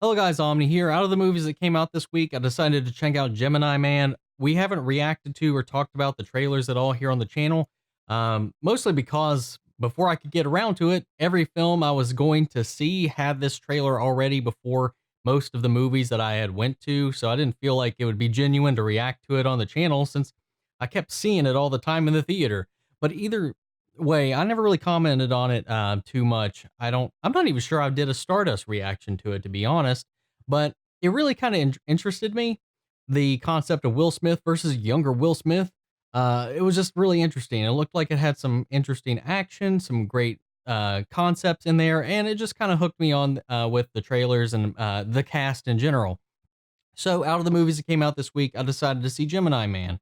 Hello guys, Omni here. Out of the movies that came out this week, I decided to check out Gemini Man. We haven't reacted to or talked about the trailers at all here on the channel, mostly because before I could get around to it, every film I was going to see had this trailer already before most of the movies that I had went to, so I didn't feel like it would be genuine to react to it on the channel since I kept seeing it all the time in the theater. But either way, I never really commented on it too much. I'm not even sure I did a Stardust reaction to it, to be honest, but it really kind of interested me. The concept of Will Smith versus younger Will Smith. It was just really interesting. It looked like it had some interesting action, some great concepts in there, and it just kind of hooked me on with the trailers and the cast in general. So, out of the movies that came out this week, I decided to see Gemini Man.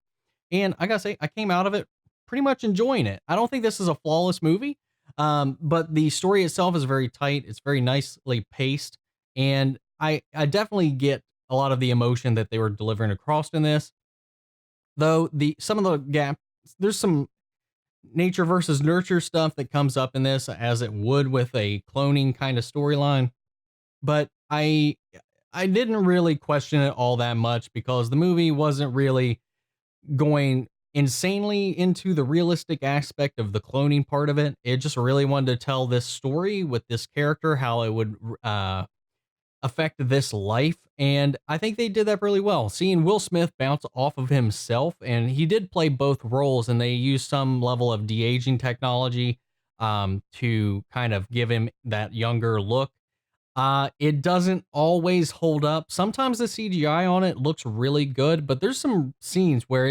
And I gotta say, I came out of it pretty much enjoying it. I don't think this is a flawless movie, but the story itself is very tight. It's very nicely paced, and I definitely get a lot of the emotion that they were delivering across in this. Though the some of the gaps, there's some nature versus nurture stuff that comes up in this, as it would with a cloning kind of storyline. But I didn't really question it all that much because the movie wasn't really going insanely into the realistic aspect of the cloning part of it. It just really wanted to tell this story with this character, how it would affect this life. And I think they did that really well. Seeing Will Smith bounce off of himself, and he did play both roles, and they used some level of de aging technology to kind of give him that younger look. It doesn't always hold up. Sometimes the CGI on it looks really good, but there's some scenes where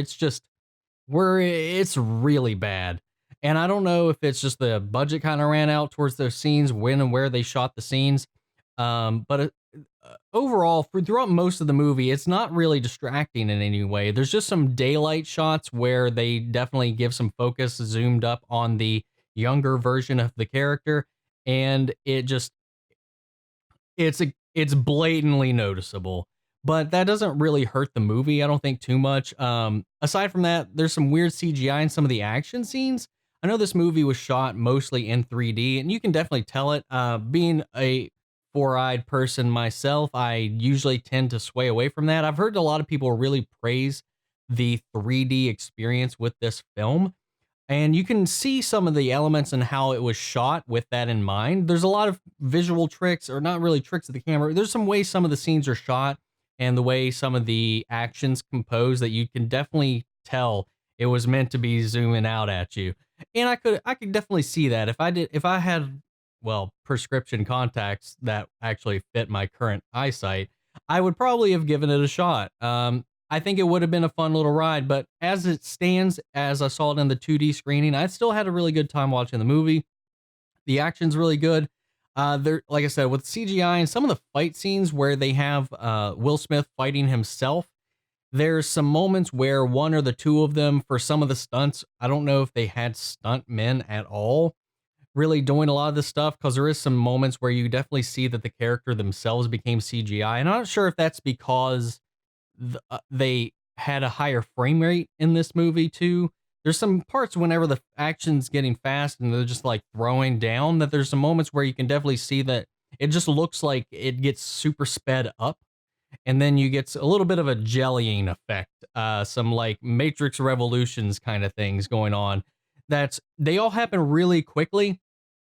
it's really bad. And I don't know if it's just the budget kind of ran out towards those scenes, when and where they shot the scenes. But overall, throughout most of the movie, it's not really distracting in any way. There's just some daylight shots where they definitely give some focus zoomed up on the younger version of the character, and it's blatantly noticeable, but that doesn't really hurt the movie, I don't think, too much. Aside from that, there's some weird CGI in some of the action scenes. I know this movie was shot mostly in 3D, and you can definitely tell it. Being a four-eyed person myself, I usually tend to sway away from that. I've heard a lot of people really praise the 3D experience with this film, and you can see some of the elements and how it was shot with that in mind. There's a lot of visual tricks, or not really tricks of the camera. There's some ways some of the scenes are shot and the way some of the actions compose that you can definitely tell it was meant to be zooming out at you. And I could definitely see that if I had, well, prescription contacts that actually fit my current eyesight, I would probably have given it a shot. I think it would have been a fun little ride, but as it stands, as I saw it in the 2D screening, I still had a really good time watching the movie. The action's really good. There, like I said, with CGI and some of the fight scenes where they have Will Smith fighting himself, there's some moments where one or the two of them, for some of the stunts, I don't know if they had stunt men at all really doing a lot of this stuff, because there is some moments where you definitely see that the character themselves became CGI. And I'm not sure if that's because they had a higher frame rate in this movie too. There's some parts whenever the action's getting fast and they're just like throwing down, that there's some moments where you can definitely see that it just looks like it gets super sped up, and then you get a little bit of a jellying effect, some like Matrix Revolutions kind of things going on. They all happen really quickly,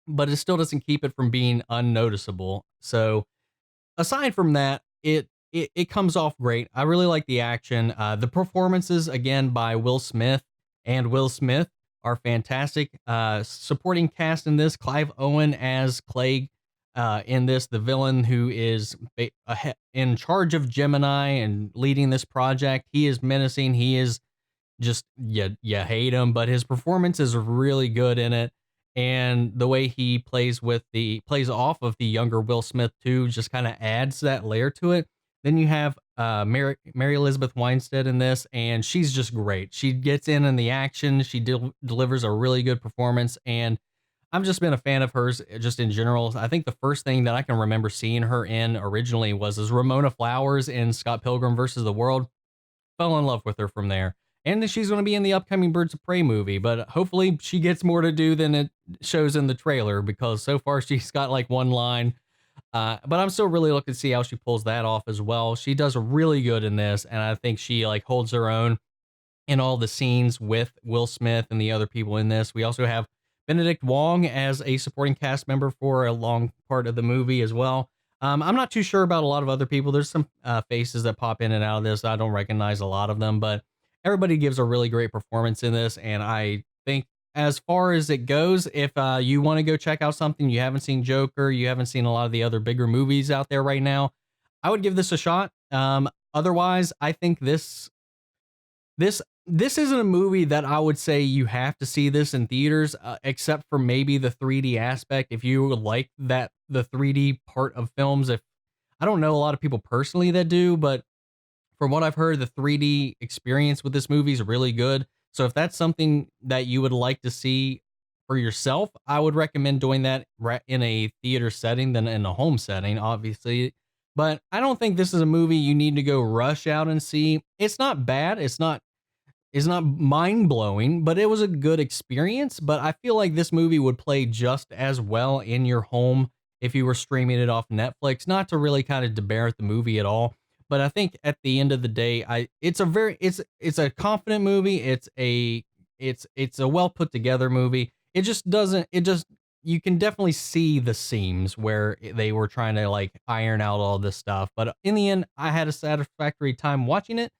but it still doesn't keep it from being unnoticeable. So aside from that, it comes off great. I really like the action. The performances, again, by Will Smith and Will Smith, are fantastic. Supporting cast in this: Clive Owen as Clegg, in this, the villain who is in charge of Gemini and leading this project. He is menacing. He is just, you hate him, but his performance is really good in it. And the way he plays off of the younger Will Smith too, just kind of adds that layer to it. Then you have Mary Elizabeth Winstead in this, and she's just great. She gets in the action. She delivers a really good performance, and I've just been a fan of hers just in general. I think the first thing that I can remember seeing her in originally was as Ramona Flowers in Scott Pilgrim versus the World. Fell in love with her from there. And she's going to be in the upcoming Birds of Prey movie, but hopefully she gets more to do than it shows in the trailer, because so far she's got like one line. But I'm still really looking to see how she pulls that off as well. She does really good in this, and I think she like holds her own in all the scenes with Will Smith and the other people in this. We also have Benedict Wong as a supporting cast member for a long part of the movie as well. I'm not too sure about a lot of other people. There's some faces that pop in and out of this. I don't recognize a lot of them, but everybody gives a really great performance in this. And I think as far as it goes, if you want to go check out something, you haven't seen Joker, you haven't seen a lot of the other bigger movies out there right now, I would give this a shot. Otherwise, I think this isn't a movie that I would say you have to see this in theaters, except for maybe the 3D aspect. If you like that, the 3D part of films, if I don't know a lot of people personally that do, but from what I've heard, the 3D experience with this movie is really good. So if that's something that you would like to see for yourself, I would recommend doing that in a theater setting than in a home setting, obviously. But I don't think this is a movie you need to go rush out and see. It's not bad. It's not mind blowing, but it was a good experience. But I feel like this movie would play just as well in your home if you were streaming it off Netflix. Not to really kind of demerit the movie at all, but I think at the end of the day, it's a confident movie. It's a well put together movie. It just doesn't. It just You can definitely see the seams where they were trying to like iron out all this stuff. But in the end, I had a satisfactory time watching it.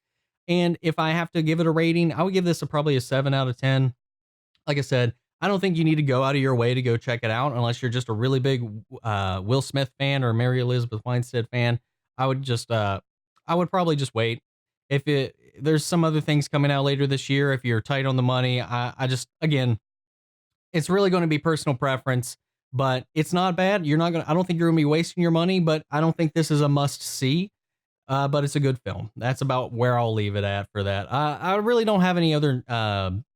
And if I have to give it a rating, I would give this probably a 7 out of 10. Like I said, I don't think you need to go out of your way to go check it out unless you're just a really big Will Smith fan or Mary Elizabeth Winstead fan. I would probably just wait. If there's some other things coming out later this year, if you're tight on the money, I just again, it's really going to be personal preference, but it's not bad. I don't think you're going to be wasting your money, but I don't think this is a must see. But it's a good film. That's about where I'll leave it at for that. I really don't have any other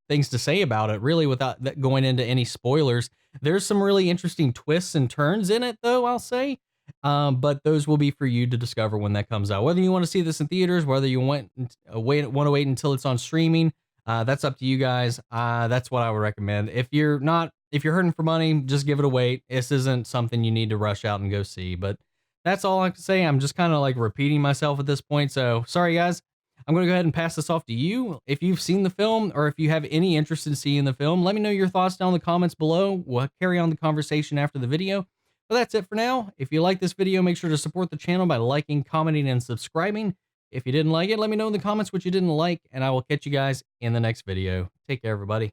things to say about it, really, without going into any spoilers. There's some really interesting twists and turns in it, though, I'll say. But those will be for you to discover when that comes out. Whether you want to see this in theaters, whether you want to wait until it's on streaming, that's up to you guys. That's what I would recommend. If you're hurting for money, just give it a wait. This isn't something you need to rush out and go see, but that's all I can say. I'm just kind of like repeating myself at this point. So sorry, guys. I'm going to go ahead and pass this off to you. If you've seen the film or if you have any interest in seeing the film, let me know your thoughts down in the comments below. We'll carry on the conversation after the video. But that's it for now. If you like this video, make sure to support the channel by liking, commenting, and subscribing. If you didn't like it, let me know in the comments what you didn't like, and I will catch you guys in the next video. Take care, everybody.